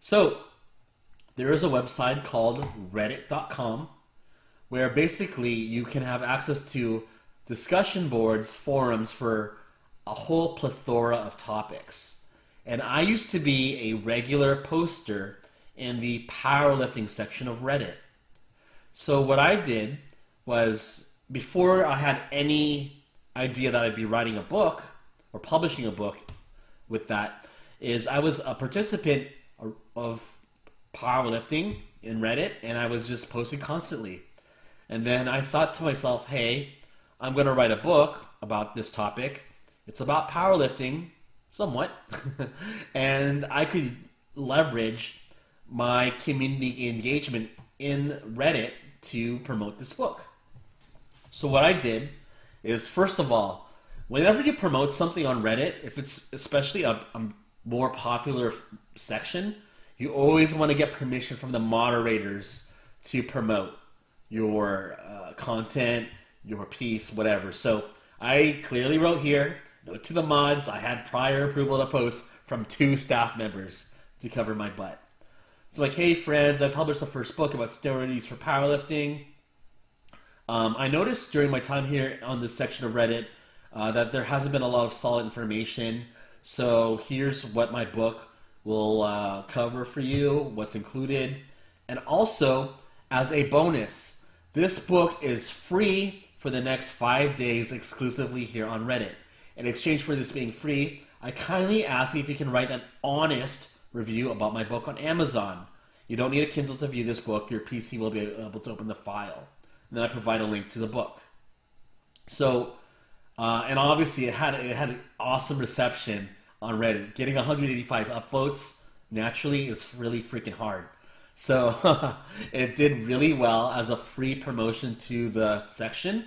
So there is a website called reddit.com where basically you can have access to discussion boards, forums for a whole plethora of topics. And I used to be a regular poster in the powerlifting section of Reddit. So what I did was, before I had any idea that I'd be writing a book or publishing a book with that, is I was a participant of powerlifting in Reddit, and I was just posting constantly. And then I thought to myself, hey, I'm going to write a book about this topic. It's about powerlifting, somewhat, and I could leverage my community engagement in Reddit to promote this book. So what I did is, first of all, whenever you promote something on Reddit, if it's especially a more popular section, you always want to get permission from the moderators to promote your content, your piece, whatever. So I clearly wrote here, note to the mods, I had prior approval to post from 2 staff members to cover my butt. So like, hey friends, I published the first book about steroids for powerlifting. I noticed during my time here on this section of Reddit that there hasn't been a lot of solid information. So here's what my book will cover for you, what's included. And also, as a bonus, this book is free for the next 5 days exclusively here on Reddit. In exchange for this being free, I kindly ask you if you can write an honest review about my book on Amazon. You don't need a Kindle to view this book. Your PC will be able to open the file. And then I provide a link to the book. So, and obviously it had an awesome reception on Reddit. Getting 185 upvotes naturally is really freaking hard. So it did really well as a free promotion to the section.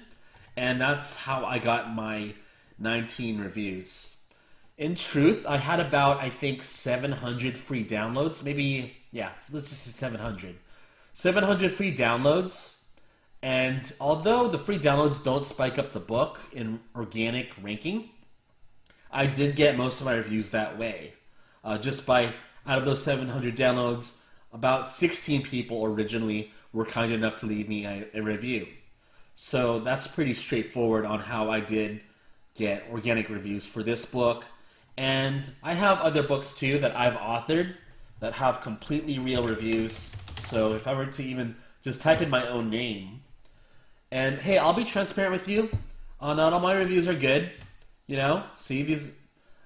And that's how I got my 19 reviews. In truth, I had about, I think, 700 free downloads. Maybe, yeah, so let's just say 700. 700 free downloads. And although the free downloads don't spike up the book in organic ranking, I did get most of my reviews that way. Just by, out of those 700 downloads, about 16 people originally were kind enough to leave me a review. So that's pretty straightforward on how I did get organic reviews for this book. And I have other books too that I've authored that have completely real reviews. So if I were to even just type in my own name, and hey, I'll be transparent with you. Not all my reviews are good. You know, see, these,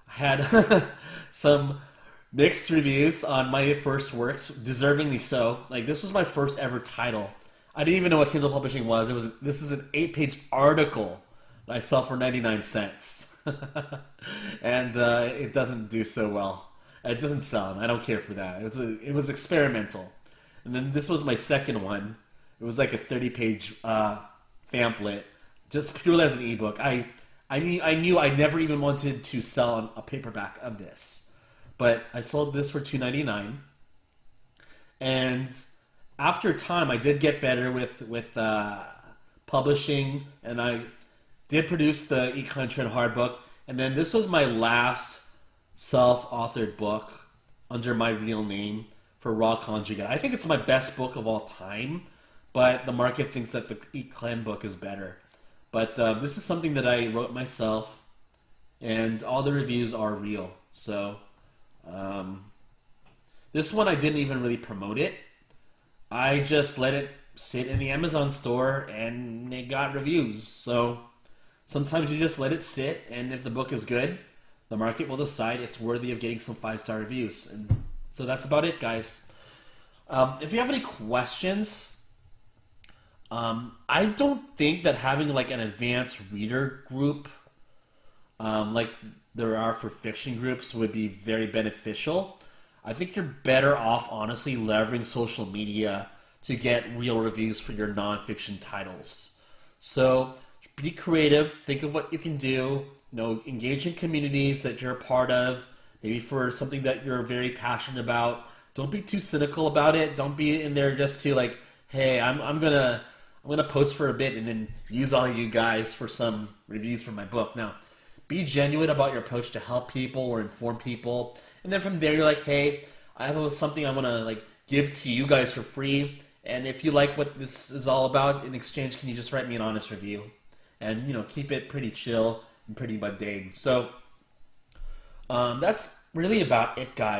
I had some mixed reviews on my first works, deservingly so. Like, this was my first ever title. I didn't even know what Kindle publishing was. This is an 8-page article that I sell for 99 cents. And it doesn't do so well. It doesn't sell, and I don't care for that. It was experimental. And then this was my second one. It was like a 30-page pamphlet, just purely as an ebook. I knew I never even wanted to sell a paperback of this. But I sold this for $2.99. And after time, I did get better with publishing, and I did produce the Econ Trend hardbook. And then this was my last self-authored book under my real name for Raw Conjugate. I think it's my best book of all time, but the market thinks that the Econ book is better. But this is something that I wrote myself, and all the reviews are real. So this one I didn't even really promote it. I just let it sit in the Amazon store, and it got reviews. So sometimes you just let it sit, and if the book is good, the market will decide it's worthy of getting some 5-star reviews. And so that's about it, guys. If you have any questions, I don't think that having like an advanced reader group, like there are for fiction groups, would be very beneficial. I think you're better off, honestly, leveraging social media to get real reviews for your nonfiction titles. So be creative. Think of what you can do. You know, engage in communities that you're a part of. Maybe for something that you're very passionate about. Don't be too cynical about it. Don't be in there just to like, hey, I'm gonna post for a bit and then use all you guys for some reviews for my book. Now, be genuine about your approach to help people or inform people. And then from there, you're like, hey, I have something I want to like give to you guys for free. And if you like what this is all about, in exchange, can you just write me an honest review? And keep it pretty chill and pretty mundane. So that's really about it, guys.